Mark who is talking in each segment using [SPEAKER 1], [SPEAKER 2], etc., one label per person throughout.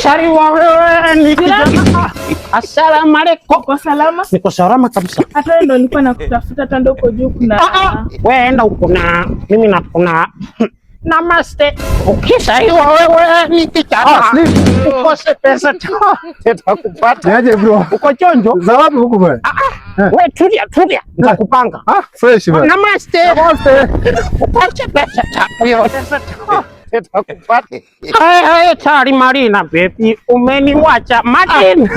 [SPEAKER 1] Ukishaliwa wewe ni kijana. Asalamu alaykum.
[SPEAKER 2] Uko salama?
[SPEAKER 1] Niko salama kabisa.
[SPEAKER 2] Hata wewe ndio nilikuwa nakutafuta, hata ndio uko juu kuna.
[SPEAKER 1] Wewe enda uko na mimi na kuna. Namaste. Ukishaliwa wewe ni kijana. Ukose pesa tutakupata.
[SPEAKER 3] Niaje bro?
[SPEAKER 1] Uko chonjo?
[SPEAKER 3] Za wapi huko bwana?
[SPEAKER 1] Wewe tulia. Nitakupanga.
[SPEAKER 3] Fresh bwana.
[SPEAKER 1] Namaste. Ukose pesa tutakupata. Hey, Tari Marina baby, umeniwacha Martin.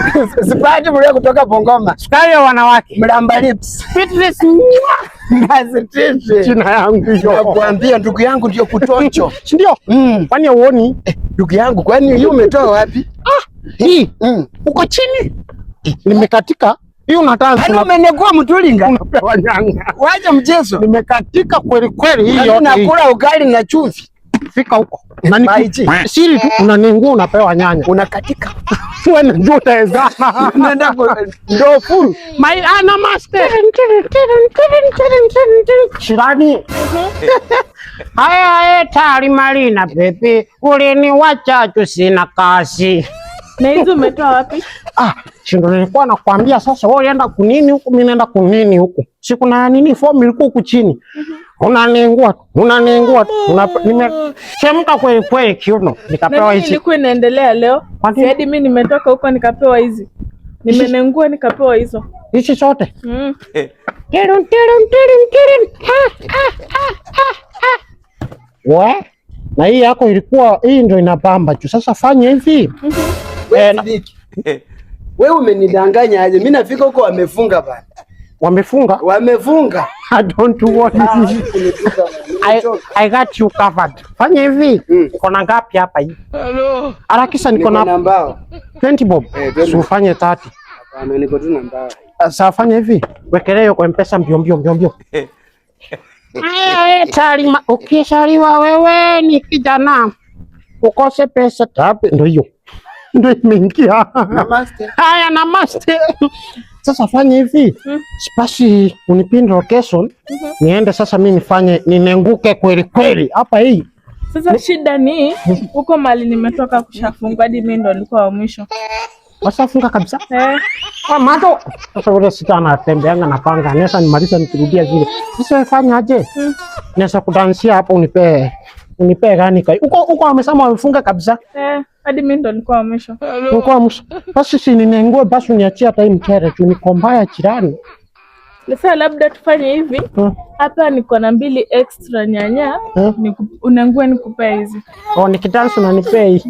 [SPEAKER 3] Sipaje mlio kutoka Bongoma.
[SPEAKER 1] Sukari ya wanawake.
[SPEAKER 3] Mlamba lips.
[SPEAKER 1] Fitness.
[SPEAKER 3] Ngazi
[SPEAKER 1] Jina yangu hiyo.
[SPEAKER 3] Nakwambia ndugu yangu ndio kutoncho.
[SPEAKER 1] Si ndio? Kwani uoni?
[SPEAKER 3] Ndugu yangu kwani hiyo umetoa wapi?
[SPEAKER 1] Hii. Uko chini. Nimekatika. Hii unataka
[SPEAKER 3] Hadi umenegua mtulinga.
[SPEAKER 1] unapewa nyanga.
[SPEAKER 3] Waje mchezo.
[SPEAKER 1] Nimekatika kweli hii yote.
[SPEAKER 3] Nakula ugali na chumvi.
[SPEAKER 1] Fika huko. Siri tu unaningua unapewa nyanya.
[SPEAKER 3] Unakatika.
[SPEAKER 1] Wewe ndio utawezana.
[SPEAKER 3] Unaenda ndio full.
[SPEAKER 1] Namaste. Shirani. Haya Tari Marina baby, uliniwacha tu sina kazi.
[SPEAKER 2] Na hizo umetoa wapi?
[SPEAKER 1] Shindo nilikuwa nakwambia sasa wewe unaenda kunini huku mimi naenda kunini huku. Siku na nini form ilikuwa huku chini. Unaningua. Nimechemka kweli kiuno. Nikapewa hizi.
[SPEAKER 2] Ilikuwa inaendelea leo. Hadi mimi nimetoka huko nikapewa hizi. Nimenengua nikapewa hizo.
[SPEAKER 1] Hizi zote. We? Na hii yako ilikuwa hii ndio inapamba tu. Sasa fanya hivi.
[SPEAKER 3] Wewe umenidanganya aje? Mimi nafika huko wamefunga bana.
[SPEAKER 1] Wamefunga?
[SPEAKER 3] Wamefunga.
[SPEAKER 1] I don't worry. I got you covered. Fanya hivi. Uko na ngapi hapa hii?
[SPEAKER 3] Hello.
[SPEAKER 1] Harakisha niko na mbao. 20 bob. Usifanye 30.
[SPEAKER 3] Hapana, niko tu na mbao.
[SPEAKER 1] Sasa fanya hivi. Wekelea kwa M-Pesa mbio. Tari, ukishaliwa wewe ni kijana. Ukose pesa tape ndio hiyo. Ndio imeingia.
[SPEAKER 3] Namaste.
[SPEAKER 1] Haya, namaste. Sasa fanya hivi. Basi unipinde location. Niende sasa mimi nifanye ninenguke kweli hapa hii.
[SPEAKER 2] Sasa shida ni huko mali nimetoka kushafunga hadi mimi ndo nilikuwa wa mwisho.
[SPEAKER 1] Wasafunga kabisa? Mato. Sasa wewe sitana tembeanga na panga. Nesa nimaliza nikirudia zile. Sasa fanya aje? Nesa kudansia hapo unipe gani kai. Uko amesema wamefunga kabisa?
[SPEAKER 2] Hadi mimi ndo nilikuwa wa mwisho.
[SPEAKER 1] Uko wa mwisho. Basi si ninengue basi uniachie hata hii mchere tu niko mbaya jirani.
[SPEAKER 2] Sasa labda tufanye hivi. Hapa niko na 2 extra nyanya. Unengue nikupe hizi.
[SPEAKER 1] Nikidansi unanipea hii.